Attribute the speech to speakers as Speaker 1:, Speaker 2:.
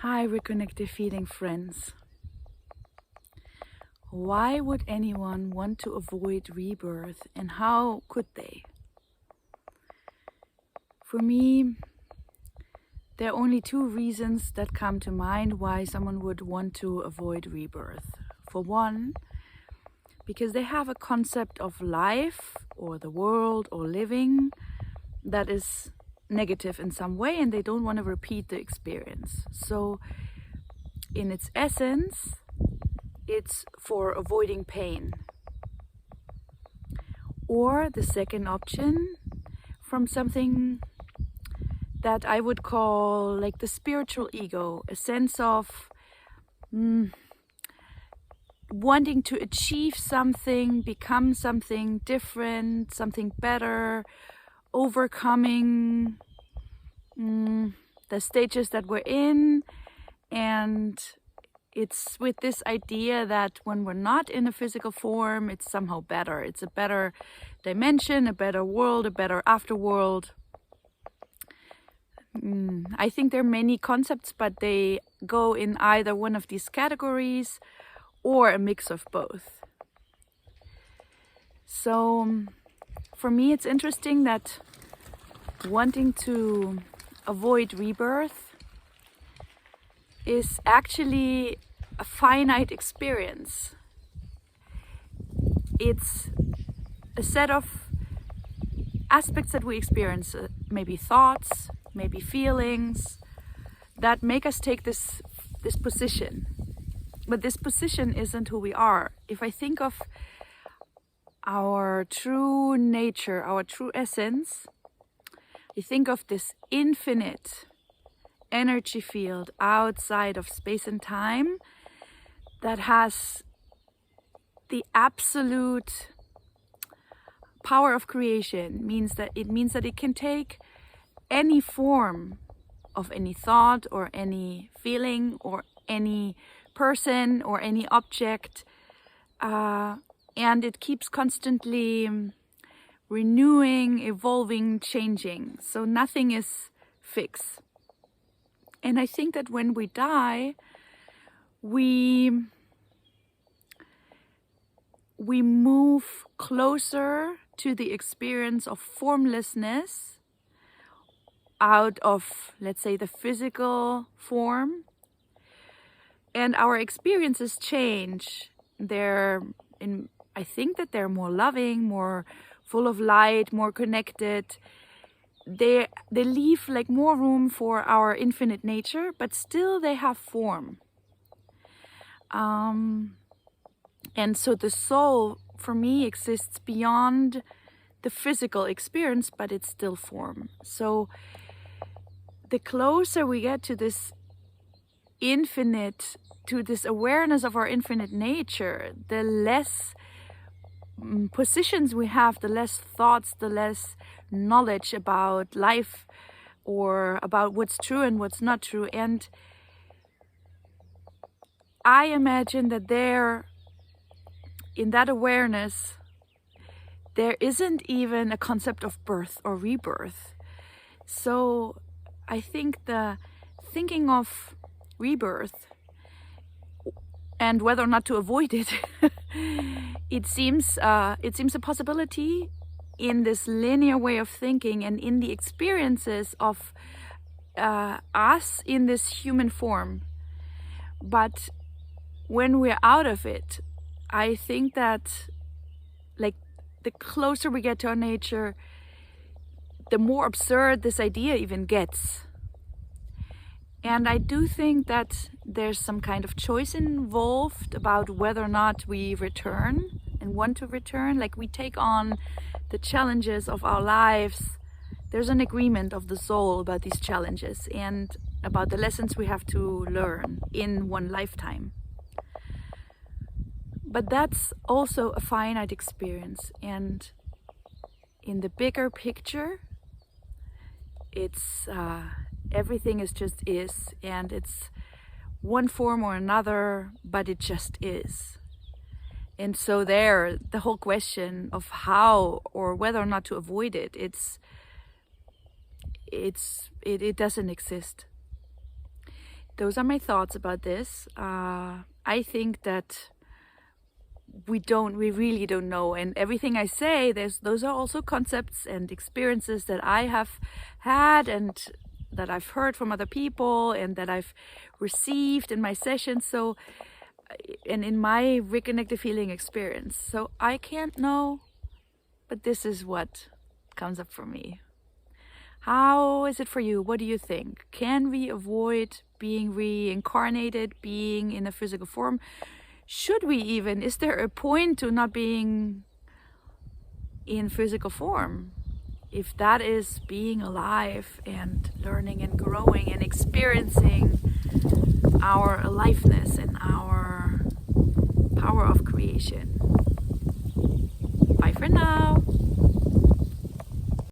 Speaker 1: Hi, Reconnective Feeling friends. Why would anyone want to avoid rebirth, and how could they? For me, there are only two reasons that come to mind why someone would want to avoid rebirth. For one, because they have a concept of life or the world or living that is negative in some way and they don't want to repeat the experience. So, in its essence, it's for avoiding pain. Or the second option, from something that I would call like the spiritual ego, a sense of wanting to achieve something, become something different, something better, overcoming the stages that we're in. And it's with this idea that when we're not in a physical form, it's somehow better. It's a better dimension, a better world, a better afterworld. I think there are many concepts, but they go in either one of these categories or a mix of both. So for me, it's interesting that wanting to avoid rebirth is actually a finite experience. It's a set of aspects that we experience, maybe thoughts, maybe feelings, that make us take this position. But this position isn't who we are. If I think of our true nature, our true essence, I think of this infinite energy field outside of space and time that has the absolute power of creation. It means that it can take any form of any thought or any feeling or any person or any object, and it keeps constantly renewing, evolving, changing. So nothing is fixed. And I think that when we die, we move closer to the experience of formlessness out of, let's say, the physical form. And our experiences change. I think that they're more loving, more full of light, more connected. They leave like more room for our infinite nature, but still they have form. And so the soul, for me, exists beyond the physical experience, but it's still form. So the closer we get to this infinite, to this awareness of our infinite nature, the less positions we have, the less thoughts, the less knowledge about life or about what's true and what's not true. And I imagine that in that awareness, there isn't even a concept of birth or rebirth. So I think the thinking of rebirth and whether or not to avoid it, it seems a possibility in this linear way of thinking and in the experiences of us in this human form. But when we're out of it, I think that like the closer we get to our nature, the more absurd this idea even gets. And I do think that there's some kind of choice involved about whether or not we return and want to return. Like we take on the challenges of our lives. There's an agreement of the soul about these challenges and about the lessons we have to learn in one lifetime. But that's also a finite experience. And in the bigger picture, it's everything is, and it's one form or another, but it just is. And so the whole question of how or whether or not to avoid it, it doesn't exist. those are my thoughts about this. I think that we really don't know, and everything I say, those are also concepts and experiences that I have had and that I've heard from other people and that I've received in my sessions, so, and in my reconnective healing experience. So I can't know, but this is what comes up for me. How is it for you? What do you think? Can we avoid being reincarnated, being in a physical form? Should we even? Is there a point to not being in physical form? If that is being alive and learning and growing and experiencing our aliveness and our power of creation. Bye for now.